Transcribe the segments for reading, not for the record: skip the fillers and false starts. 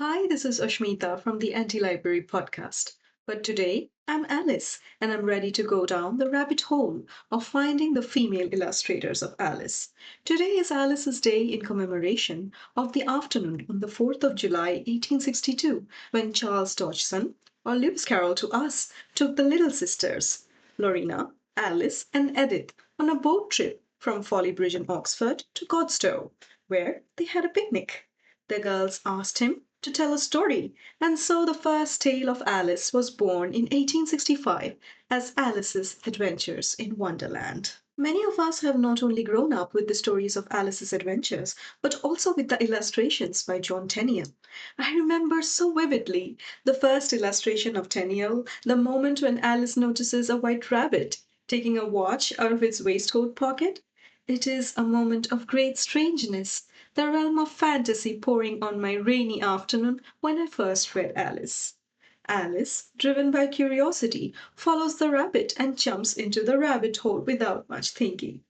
Hi, this is Ashmita from the Anti-Library podcast. But today, I'm Alice, and I'm ready to go down the rabbit hole of finding the female illustrators of Alice. Today is Alice's Day in commemoration of the afternoon on the 4th of July, 1862, when Charles Dodgson, or Lewis Carroll to us, took the little sisters, Lorena, Alice, and Edith, on a boat trip from Folly Bridge in Oxford to Godstow, where they had a picnic. The girls asked him to tell a story, and so the first tale of Alice was born in 1865 as Alice's Adventures in Wonderland. Many of us have not only grown up with the stories of Alice's adventures, but also with the illustrations by John Tenniel. I remember so vividly the first illustration of Tenniel, the moment when Alice notices a white rabbit taking a watch out of its waistcoat pocket. It is a moment of great strangeness, the realm of fantasy pouring on my rainy afternoon when I first read Alice. Alice, driven by curiosity, follows the rabbit and jumps into the rabbit hole without much thinking.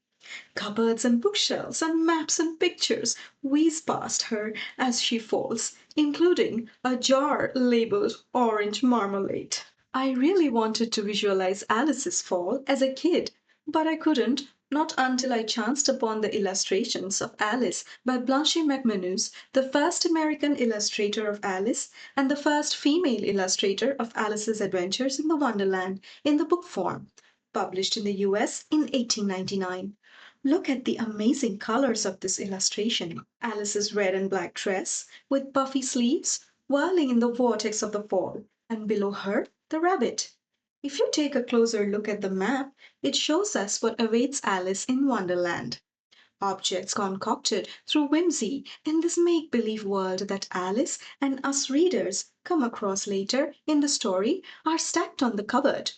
Cupboards and bookshelves and maps and pictures whiz past her as she falls, including a jar labeled orange marmalade. I really wanted to visualize Alice's fall as a kid, but I couldn't, not until I chanced upon the illustrations of Alice by Blanche McManus, the first American illustrator of Alice and the first female illustrator of Alice's Adventures in the Wonderland in the book form, published in the US in 1899. Look at the amazing colors of this illustration. Alice's red and black dress, with puffy sleeves, whirling in the vortex of the fall, and below her, the rabbit. If you take a closer look at the map, it shows us what awaits Alice in Wonderland. Objects concocted through whimsy in this make believe world that Alice and us readers come across later in the story are stacked on the cupboard.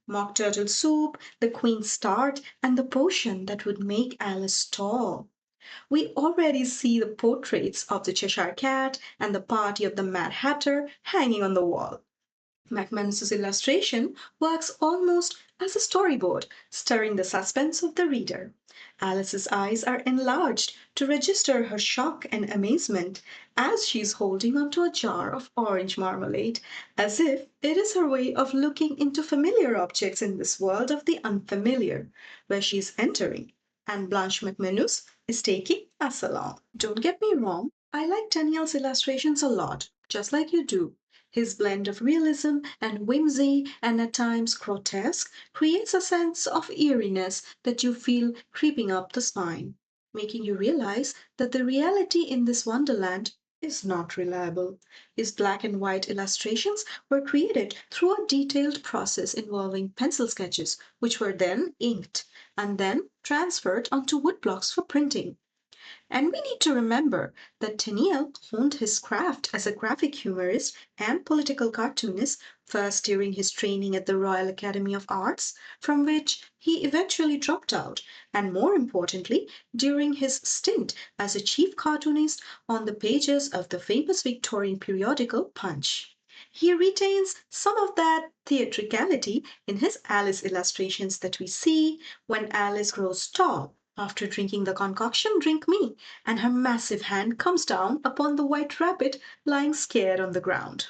Mock turtle soup, the queen's tart, and the potion that would make Alice tall. We already see the portraits of the Cheshire Cat and the party of the Mad Hatter hanging on the wall. McManus's illustration works almost as a storyboard, stirring the suspense of the reader. Alice's eyes are enlarged to register her shock and amazement as she is holding onto a jar of orange marmalade, as if it is her way of looking into familiar objects in this world of the unfamiliar, where she is entering, and Blanche McManus is taking us along. Don't get me wrong, I like Daniel's illustrations a lot, just like you do. His blend of realism and whimsy, and at times grotesque, creates a sense of eeriness that you feel creeping up the spine, making you realize that the reality in this wonderland is not reliable. His black and white illustrations were created through a detailed process involving pencil sketches, which were then inked and then transferred onto woodblocks for printing. And we need to remember that Tenniel honed his craft as a graphic humorist and political cartoonist first during his training at the Royal Academy of Arts, from which he eventually dropped out, and more importantly, during his stint as a chief cartoonist on the pages of the famous Victorian periodical Punch. He retains some of that theatricality in his Alice illustrations that we see when Alice grows tall after drinking the concoction Drink Me, and her massive hand comes down upon the white rabbit lying scared on the ground.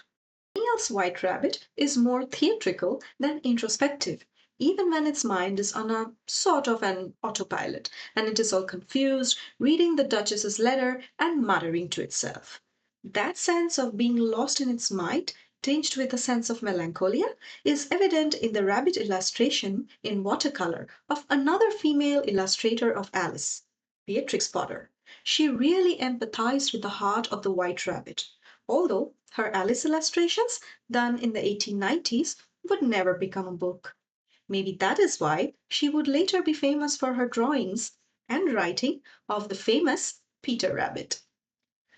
Daniel's white rabbit is more theatrical than introspective, even when its mind is on a sort of an autopilot, and it is all confused, reading the Duchess's letter and muttering to itself. That sense of being lost in its might, tinged with a sense of melancholia, is evident in the rabbit illustration in watercolor of another female illustrator of Alice, Beatrix Potter. She really empathized with the heart of the white rabbit, although her Alice illustrations, done in the 1890s, would never become a book. Maybe that is why she would later be famous for her drawings and writing of the famous Peter Rabbit.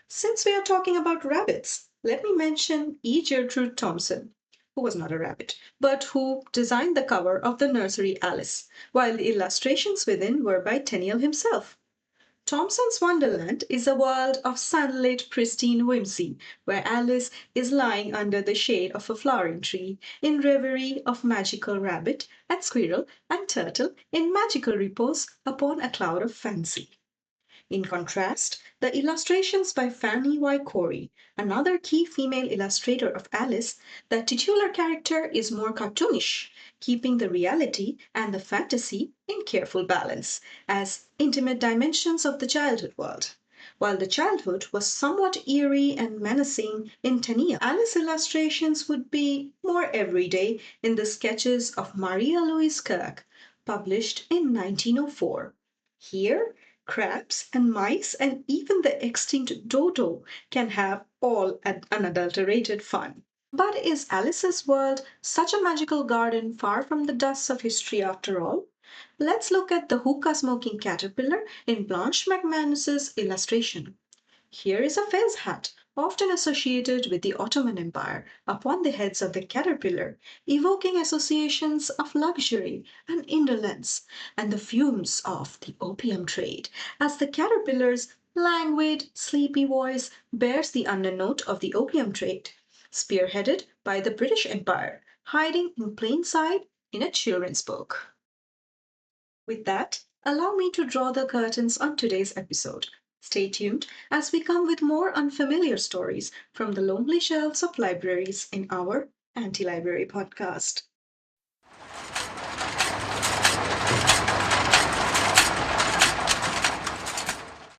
Since we are talking about rabbits, let me mention Gertrude Thompson, who was not a rabbit, but who designed the cover of the nursery Alice, while the illustrations within were by Tenniel himself. Thompson's Wonderland is a world of sunlit, pristine whimsy, where Alice is lying under the shade of a flowering tree, in reverie of magical rabbit and squirrel and turtle in magical repose upon a cloud of fancy. In contrast, the illustrations by Fanny Cory, another key female illustrator of Alice, the titular character is more cartoonish, keeping the reality and the fantasy in careful balance as intimate dimensions of the childhood world. While the childhood was somewhat eerie and menacing in Tenniel, Alice's illustrations would be more everyday in the sketches of Maria Louise Kirk, published in 1904. Here, crabs and mice and even the extinct dodo can have all unadulterated fun. But is Alice's world such a magical garden far from the dust of history after all? Let's look at the hookah smoking caterpillar in Blanche McManus's illustration. Here is a fez hat, often associated with the Ottoman Empire, upon the heads of the caterpillar, evoking associations of luxury and indolence and the fumes of the opium trade, as the caterpillar's languid, sleepy voice bears the undernote of the opium trade, spearheaded by the British Empire, hiding in plain sight in a children's book. With that, allow me to draw the curtains on today's episode. Stay tuned as we come with more unfamiliar stories from the lonely shelves of libraries in our Anti Library podcast.